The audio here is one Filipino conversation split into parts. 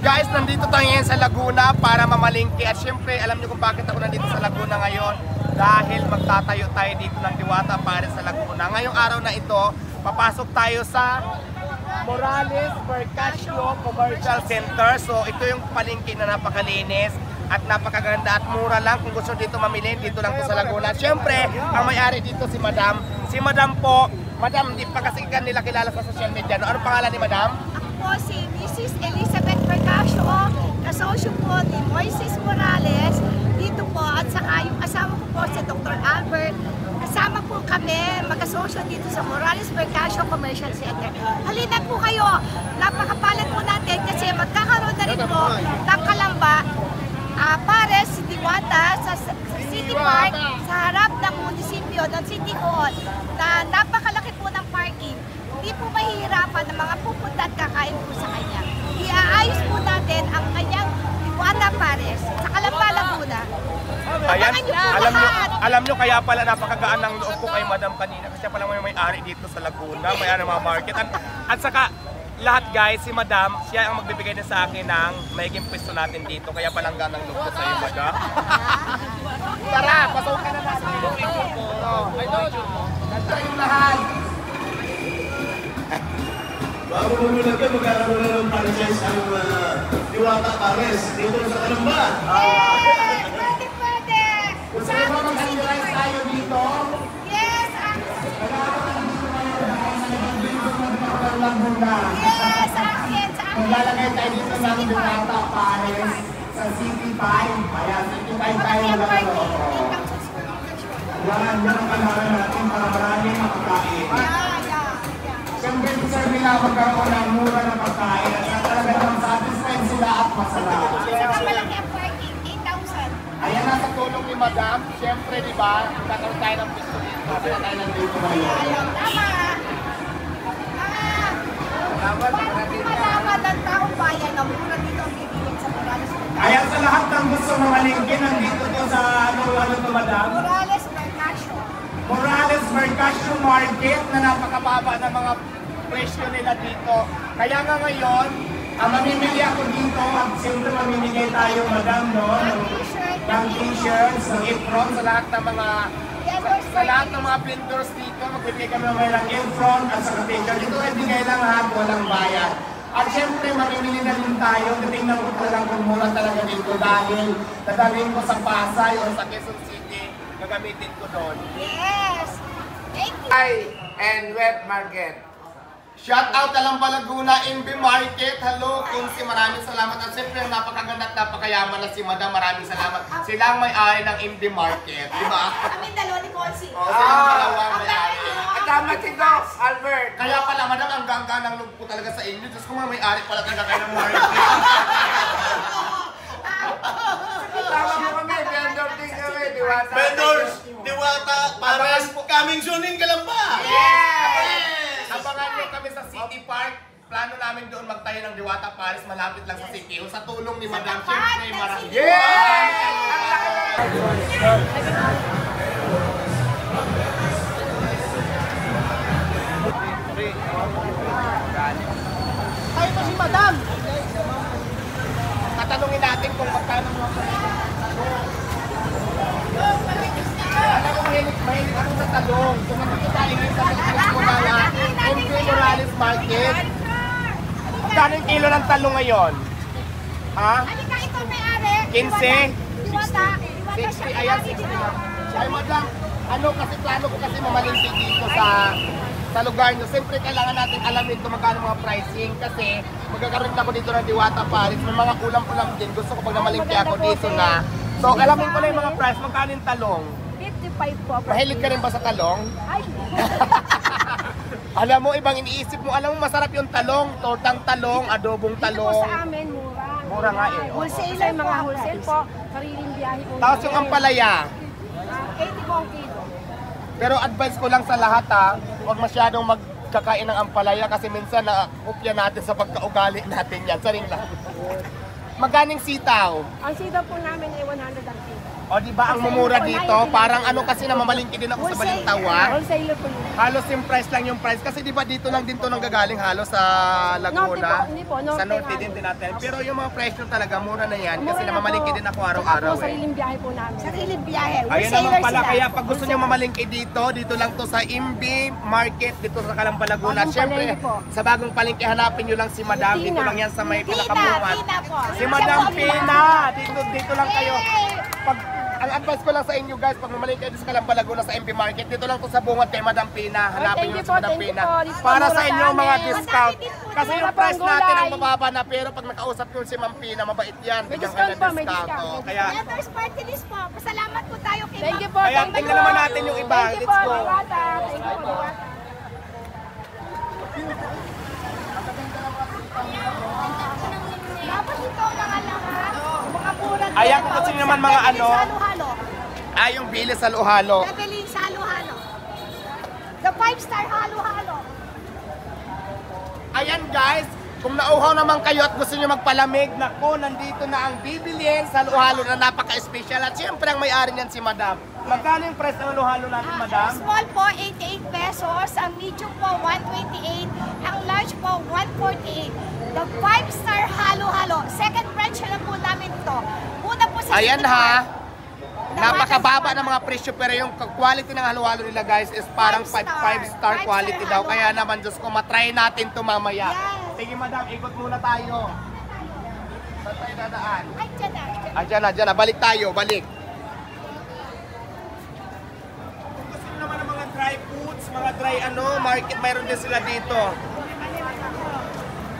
Guys, nandito tayo ngayon sa Laguna para mamalingki. At syempre, alam niyo kung bakit ako nandito sa Laguna ngayon. Dahil magtatayo tayo dito ng Diwata Pares sa Laguna. Ngayong araw na ito, papasok tayo sa Morales Mercasio Commercial Center. So ito yung palengke na napakalinis at napakaganda at mura lang. Kung gusto dito mamili, dito lang to sa Laguna. Syempre, ang may-ari dito si Madam. Si Madam po, Madam, hindi pa kasi nila kilala sa social media. No? Ano pangalan ni Madam? Ako po si Mrs. Elizabeth Mercasio, kasosyo po ni Moises Morales dito po at saka yung asawa ko po si Dr. Albert. Kasama po kami mag-asosyo dito sa Morales Mercasio Commercial Center. Halina po kayo, napakapalan po natin kasi magkakaroon na rin po ng Kalamba Pares Diwata sa City Park sa harap ng munisipyo ng City Hall na napakalaki po ng parking. Hindi po mahihirapan ng mga pupunta at kakain po sa kanya. Iaayos po natin ang kanyang Diwata Pares sa Kalamba, Laguna. Ayan, alam nyo kaya pala napakagaan ng loob ko kay Madam kanina kasi pala may-ari dito sa Laguna, may-ari ng mga market. At saka lahat guys, si Madam, siya ang magbibigay na sa akin ng maiging pwesto natin dito. Kaya palang ganang loob ko sa iyo, Madam. Tara, pasukin na natin yung picture ko. Ganda yung lahat. Bago mamulat ka, magkakaroon na ng franchise ang Diwata Pares dito sa Kalamba. Pwede! Gusto mo ba mag-analyze tayo dito? Yes! Laguna. Yes! Akin! Sa akin! Maglalagay tayo dito ng Diwata Pares sa City 5. Ayan, City 5 tayo maglalaro. Yan ang kailangan natin para maraming makakain. Siyempre, deserve nila magkaroon ng mura na pagkain at talaga naman satisfied sila at masarap. Saka malaki ang parking, 8,000. Ayan na sa tulong ni Madam. Siyempre, di ba, magkakaroon tayo ng pisto dito. Kaya tayo nandito ngayon. Tama! Malaman ng taong bayan na mura dito ang bibilin sa Morales Mercasio. Ayan sa lahat ng gusto mamalingkin, nandito to sa ano to Madam? Morales Mercasio. Morales Mercasio Market na napakababa ng mga presyo nila dito. Kaya nga ngayon, mamimili ako dito at siyempre mamimigay tayo, Madam, no? Ng t-shirts, ng apron sa lahat ng mga vendors dito. Magbibigay kami ng apron at sa t-shirt. Dito ay bigay lang lahat, walang bayad. At siyempre, mamimili na din tayo. Titingnan ko talagang kung mura talaga dito dahil dadalhin ko sa Pasay o sa Quezon City. Gagamitin ko doon. Yes! Thank you! And wet market. Shout out Kalamba Laguna, MB Market. Hello, Kunsi, maraming salamat. At siyempre, napakaganda at napakayaman na si Madam. Maraming salamat. Sila ang may-ari ng MB Market, di ba? Kami dalawa ni Consi. Oo, sila ang dalawa ang may-ari. At tama si Doc, Albert. Kaya pala, Madam, ang gangga ng loob ko talaga sa inyo. Diyos ko, may-ari pala talaga kayo ng market. Tama mo kami, vendor din kami, Diwata. Vendors, Diwata Pares, coming soon in Kalamba. Yes! Abangan niyo kami sa City Park. Plano namin doon magtayo ng Diwata Pares. Malapit lang sa City. Sa tulong ni Madam, siyempre, maraming. Tayo po si Madam. Tatanungin natin kung magkano mo. Alam ko mahilig ako sa talong. Kung nandito tayo ngayon sa MB Morales Market. Magkano yung kilo ng talong ngayon? Ha? Ano ka ito may-ari? 15? Diwata. 60? Ayan, 60 lang. Ay, Madam, ano kasi plano ko kasi mamalingki dito sa lugar nyo. Siyempre, kailangan natin alamin kung magkano mga pricing kasi magkakaroon ako dito ng Diwata Pares. May mga ulam-ulam din. Gusto ko pag namalingki ako dito na. So, alamin ko na yung mga price. Magkano yung talong? 55 po. Mahilig ka rin ba sa talong? Ay! Alam mo, ibang iniisip mo. Alam mo, masarap yung talong. Tortang talong, adobong Dito po talong. sa amin, mura. Mura nga eh. Wholesale ay mga wholesale po. Sariling biyahe po. Tapos yung ampalaya. 80 po ang kilo. Pero advice ko lang sa lahat ha, huwag masyadong magkakain ng ampalaya kasi minsan na-upya natin sa pagkaugali natin yan. Saring lang. Maganing sitaw. Ang sida po namin ay 100 ang kilo. O di ba ang mumura dito? Parang ano kasi namamalingki din ako sa Balintawak. Wholesaler po yun. Halos yung price lang yung price. Kasi di ba dito lang din to nanggagaling halos sa Laguna. Hindi po, Norte Sa Norte nga. din natin. Pero yung mga presyo talaga, mura na yan. Kasi Mura na namamalingki po. din ako Saka araw-araw po, eh. sariling biyahe po namin. Sariling biyahe. Ayun naman Wholesaler pala, sila. kaya pag gusto nyo mamalingki dito lang to sa Imbi Market, dito sa Calamba, Laguna. Bagong Siyempre, palengke po. sa bagong palengke, hanapin nyo lang si Madam. Dito Tina. lang yan sa may Tina, pinakabuhat. Tina po. Si Madam Pina, dito lang kayo. Pag, ang advice ko lang sa inyo guys, pag mamalingki kayo sa Calamba, Laguna sa MP Market, dito lang to sa bungat kay Madam Pina. Hanapin thank nyo you si po, Madam thank you Pina. po. Dito po, Para mura sa inyo sa mga amin. discount. Madami din po. Kasi Mura yung po price ang natin ang gulay. bababa na, pero pag nakausap nyo si Ma'am Pina, mabait yan. May Bigyan kayo discount po, ng may discount. discount. Oh. Kaya, Letters party list po. Pasalamat po tayo kay Thank you Ma'am. po, Kaya thank you tingnan po. naman natin yung iba. Thank you Let's po, go. Diwata. Thank you po, Diwata. Dapat ikaw na nga lang ha. Mga mura. Ayan, kung gusto niyo naman mga ano. Halo-halo. yung bilis sa luhalo. Evelyn sa halo-halo. The 5-star halo-halo. Ayan guys, kung nauhaw naman kayo at gusto nyo magpalamig, nako, nandito na ang bibilin sa luhalo na napaka-special. At siyempre ang may-ari niyan si Madam. Magkano yung price ng luhalo natin, Madam? Ang small po, 88 pesos. Ang medium po, 128. Ang large po, 148. The 5-star halo-halo. Second branch na po namin to. Una po sa Ayan City ha, Park. napakababa ng mga presyo pero yung quality ng halo-halo nila guys is parang 5-star quality daw. Kaya naman Diyos ko, matry natin to mamaya. Yes. Sige Madam, ikot muna tayo. Saan tayo dadaan? Ay, dyan na. Dyan na. Balik tayo, balik. Kung gusto nyo naman ng mga dry foods, mga dry market, mayroon din sila dito.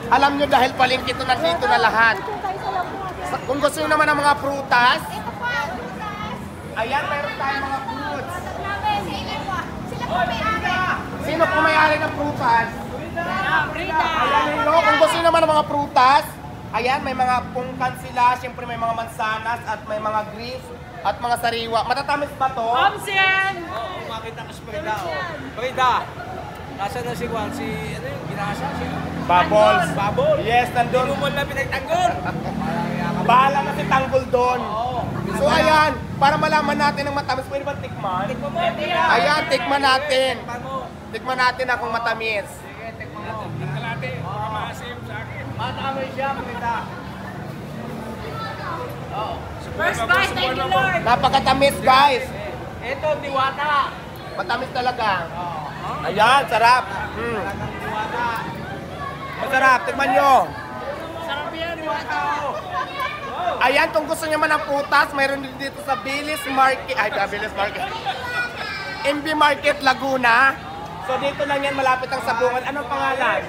Alam nyo dahil palengke ito nandito na lahat. Kung gusto nyo naman ng mga prutas, Ito po ang butas. ayan, mayroon tayong mga fruits. Sila po. Sila po may-ari. Sino po may-ari ng prutas? Ayan, hello. Kung gusto nyo naman ng mga prutas, ayan, may mga pungkan sila. Siyempre may mga mansanas at may mga grapes at mga sariwa. Matatamis ba to? Oo, makita ko si Frida. Frida, nasa na si Juan? Si, ano yung ginasa? Si Bubbles. Bubble. Yes, nandun. Hindi mo na pinagtanggol. Bahala na si Tanggol doon. So ayan, para malaman natin ang matamis, pwede ba tikman? Ayan, tikman natin. Tikman natin na kung matamis. Matamis siya, Frida. First bite, thank you Lord. Napakatamis, guys. Ito, diwata. Matamis talaga. Ayan, sarap. Masarap, tikman nyo. Sarap yan, diwata. Ayan, kung gusto nyo man ng putas, mayroon din dito sa Bilis Market. Bilis Market. MB Market, Laguna. So dito lang yan, malapit ang sabungan. Anong pangalan?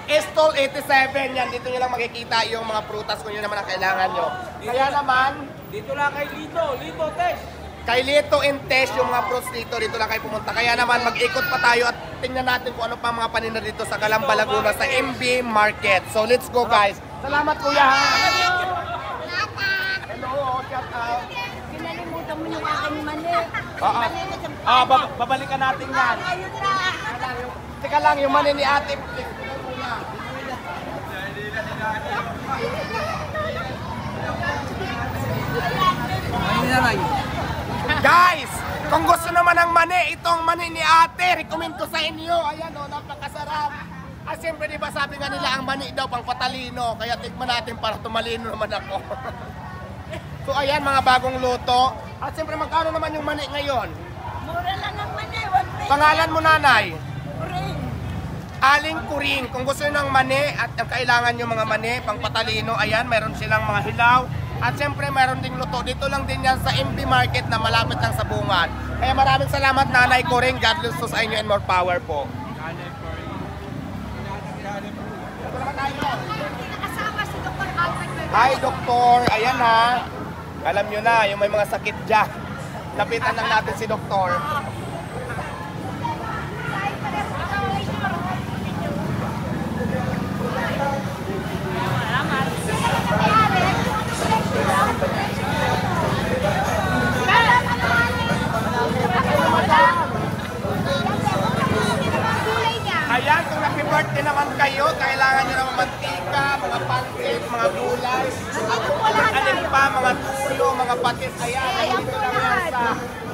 Estol 87. Yan, dito nyo lang makikita yung mga prutas kung yun naman ang kailangan nyo. Kaya naman, Dito lang kay Lito. Lito, test. kay Lito and Tess, yung mga fruits dito lang kayo pumunta. Kaya naman, mag-ikot pa tayo at tingnan natin kung ano pa mga paninda dito sa Calamba, Laguna, sa MB Market. So let's go guys. Salamat kuya ha. Hello, shout out. Kinalimutan mo yung aking mali. Babalikan natin yan. Teka lang, yung mani ni ate. Guys, kung gusto naman ng mani, itong mani ni ate, recommend ko sa inyo. Ayan o, napakasarap. Ah, siyempre diba sabi nga nila ang mani daw pang patalino, kaya tikman natin para tumalino naman ako. So ayan, mga bagong luto. At siyempre magkano naman yung mani ngayon? Mura lang ang mani. Pangalan mo nanay? Aling Kuring. Kung gusto nyo ng mani at ang kailangan nyo mga mani, pang patalino, ayan, mayroon silang mga hilaw. At siyempre mayroon ding luto. Dito lang din yan sa MB Market na malapit lang sa Bungan. Kaya maraming salamat Nanay Kuring. God bless to sa inyo and more power po. Kasama si Dr. Albert. Hi Doktor. Ayan ha. Alam nyo na, yung may mga sakit dyan. Lapitan lang natin si Doktor. Ayan, kung happy birthday naman kayo, kailangan nyo ng mantika, mga pancake, mga gulay, Nandito po lahat alin tayo. pa, mga tulo, mga patis. Ayan, Ayan dito po lang yan lahat. sa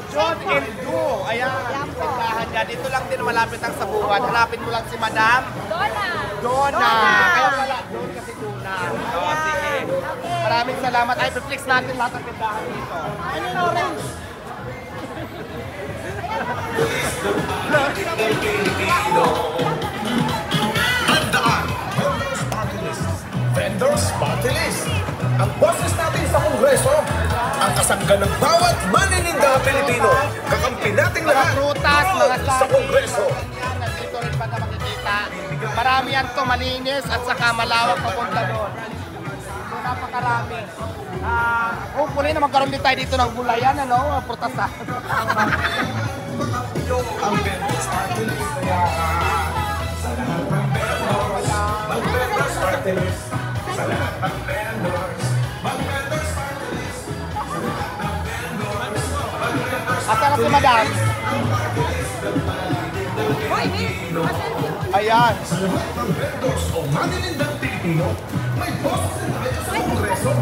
John and Do. Ayan, Ayan po. tindahan niya. Dito lang din malapit ang sabungan. Hanapin mo lang si Madam Donna. Donna. Kaya pala, doon kasi Donna. Oo, sige. Okay. Maraming salamat. Ay, reflex natin lahat ng tindahan dito. Ano na orange? Handaan, Vendors Party List. Vendors Party List. Ang boses natin sa Kongreso, ang kasanggan ng bawat maninindang Pilipino. Kakampi nating Mga lahat prutas, doon mga sa saging, Kongreso. mga ganyan, nandito rin pa na makikita. Marami yan to, malinis at saka malawak papunta doon. So, napakarami. Hopefully na magkaroon din tayo dito ng gulayan, ano, prutasan. Ang Vendors Party List. Kaya sa lahat ng vendors, mag-Vendors Party List. Sa lahat ng vendors, mag-Vendors Party List. Asan na si Madam? Ayan. Vendors o maninindang Pilipino, may boses na tayo sa Kongreso.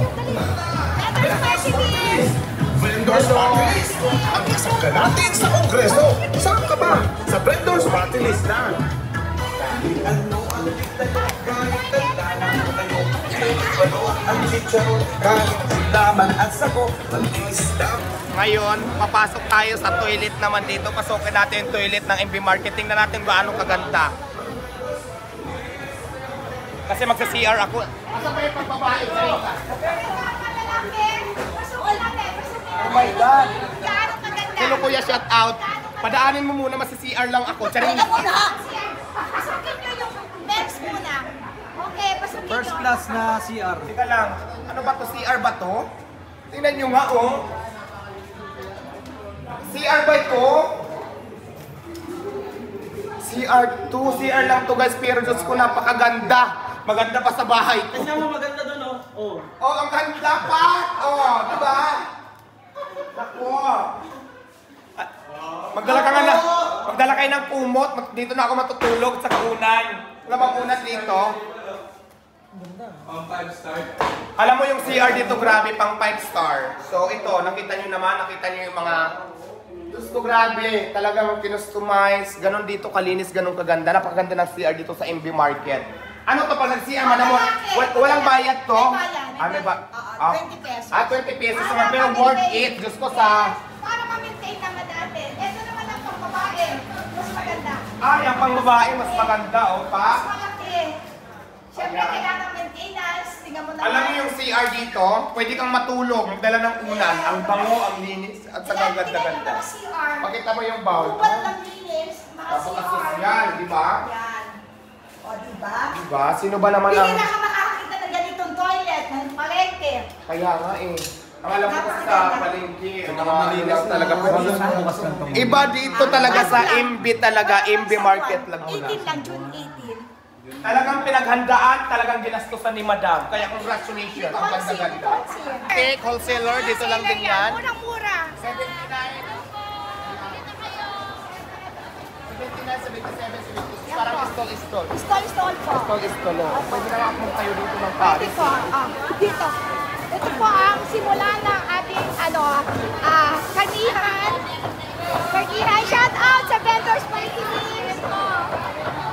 Vendors Party List. Ang kasangga natin sa Kongreso. Saan ka ba? Sa Vendors Party List na. Dahil ano ang itayo, kahit tandaan mo kayo. Ano ang chicharon, kahit silaman at sako. Mag-isda. Ngayon, papasok tayo sa toilet naman dito. Pasokin natin yung toilet ng MB Marketing na natin gaano kaganda. Kasi magsa-CR ako. Asa ba yung pagbabae sa ika? Oh my God! Hello kuya, shout out. Padaanin mo muna, masi-CR lang ako. Charing. Pasukin nyo yung next muna. Okay, pasukin First nyo. class na CR. Teka lang, ano ba to? CR ba to? Tingnan nyo nga oh. CR ba ito? CR2, CR lang to guys, pero Diyos ko napakaganda. Maganda pa sa bahay ko. Tingnan mo maganda doon, oh. Oh. Oh, ang ganda pa! Oh, di ba? Ako. Magdala ka nga na. Magdala kayo ng kumot. Dito na ako matutulog sa kaunan. Wala bang unan dito? Pang 5 star. Alam mo yung CR dito, grabe, pang 5 star. So ito, nakita nyo naman, nakita nyo yung mga... Diyos ko, grabe. Talagang kinustomize. Ganon dito kalinis, ganon kaganda. Napakaganda ng CR dito sa MB Market. Ano to pag nag-CR, madam mo? Walang bayad to? May bayad. May ba? Oo, 20 pesos. 20 pesos naman, pero worth it. Diyos ko sa... Para ma-maintain naman natin. Ito naman ang pang babae. Mas maganda. Ay, ang pang babae, mas maganda, oh, Mas pa. malaki. Siyempre, kailangan maintenance. Tingnan mo naman. Alam mo yung CR dito, pwede kang matulog, magdala ng unan, ang bango, ang linis, at saka Tingnan yung ganda-ganda. mga CR. Pakita mo yung bowl. Upat ng linis, mga Tapos CR. social, di ba? Yan. O, di ba? Diba? Sino ba naman Hindi ang... na ka makakakita ng ganitong toilet, ng palengke. Kaya nga eh. Ang alam ko kasi sa palengke, mga malinis talaga po. Bukas lang itong Iba dito talaga sa MB talaga, MB Market Laguna. 18 lang, June 18. Talagang pinaghandaan, talagang ginastusan ni Madam. Kaya congratulations, ang ganda-ganda. Cake, wholesaler, dito lang din yan. Murang-mura. 79. 79, 77, 76. Parang istol-istol. Stall po. Istol-istol, oh. Pwede na ako tayo dito ng Pwede Paris. po. Dito. Ito po ang simula ng ating karnihan. Karnihan. Shout out sa Vendors Party List.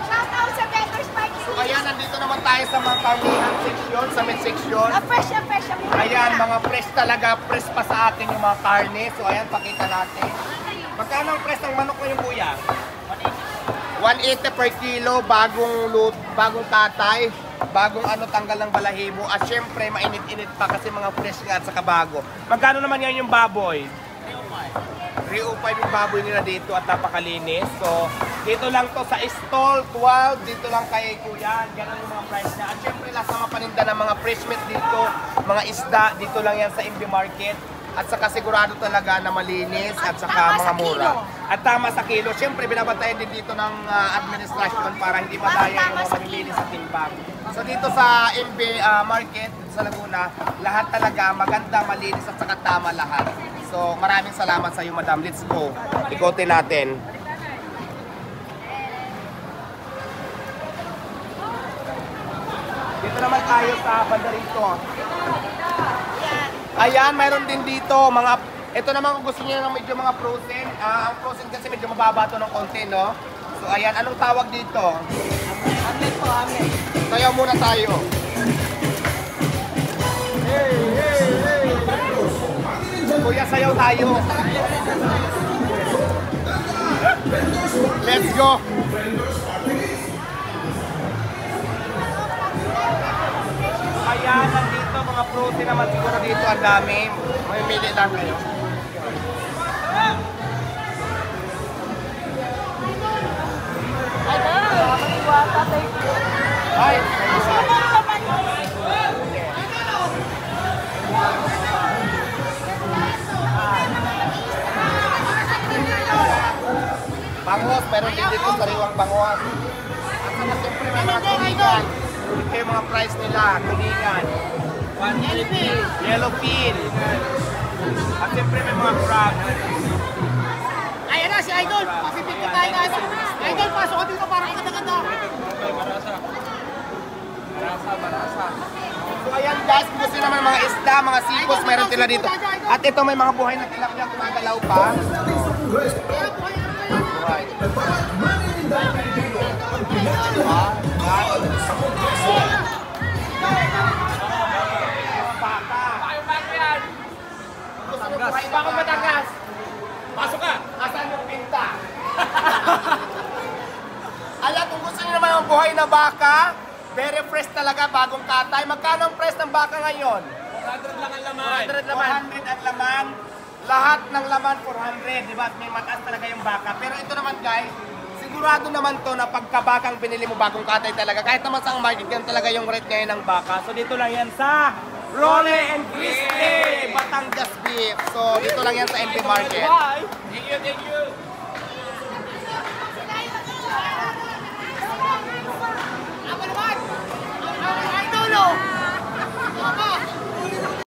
Shout out sa Vendors Party So List. ayan, nandito naman tayo sa mga karnihan section, sa mid section. Fresh na fresh ang mura. Ayan, mga fresh talaga, fresh pa sa atin yung mga karne. So ayan, pakita natin. Magkano ang fresh ng manok ngayon, kuya? 180 per kilo, bagong tatay, bagong tanggal ng balahibo. At syempre, mainit-init pa kasi mga fresh nga at saka bago. Magkano naman yan yung baboy? 305 yung baboy nila dito at napakalinis. So, dito lang to sa stall 12, dito lang kay kuya. Ganun yung mga price niya. At syempre, lahat ng mga paninda ng mga fresh meat dito, mga isda, dito lang yan sa MB Market. At saka sigurado talaga na malinis at saka mga mura. At tama sa kilo. Siyempre, binabantayan din dito ng administrasyon para hindi madaya yung mga malilinis sa timbang. So dito sa MB Market sa Laguna, lahat talaga maganda, malinis at saka tama lahat. So maraming salamat sa iyo, Madam. Let's go. Ikotin natin. Dito naman tayo sa banda rito. Ayan, mayroon din dito mga, ito naman kung gusto niyo ng medyo mga frozen. Ang frozen kasi medyo mababa to ng konti, no? So ayan, anong tawag dito? Amen po, amen. Sayaw muna tayo. Kuya, sayaw tayo. Let's go. Ayan, nandito mga protein naman siguro dito. Ang dami. May mili lang kayo. Ay, bangos, meron din dito sariwang bangos. At saka siyempre may mga tulingan. Ito yung mga price nila, tulingan. Yellowfin. At siyempre may mga crab. Ayan na si Idol! Pasipigil tayo na ito! Idol, pasok ka dito para kaganda-ganda! Barasa. So ayan guys, kung gusto naman mga isda, mga sipos, meron sila dito. At ito may mga buhay na tilapia gumagalaw pa. Right. Baka Batangas. Pasok ka. Asan yung pinta? Alam, kung gusto niyo naman ang buhay na baka, very fresh talaga, bagong katay. Magkano ang price ng baka ngayon? 400 lang ang laman. 400 ang laman. Lahat ng laman 400, di ba? May mataas talaga yung baka. Pero ito naman guys, sigurado naman to na pagkabakang binili mo bagong katay talaga. Kahit naman sa market, yan talaga yung rate ngayon ng baka. So dito lang yan sa Role and Crispy, Batangas Beef. So dito lang yan sa NP Market. Thank you, thank you. Ako naman! Idol!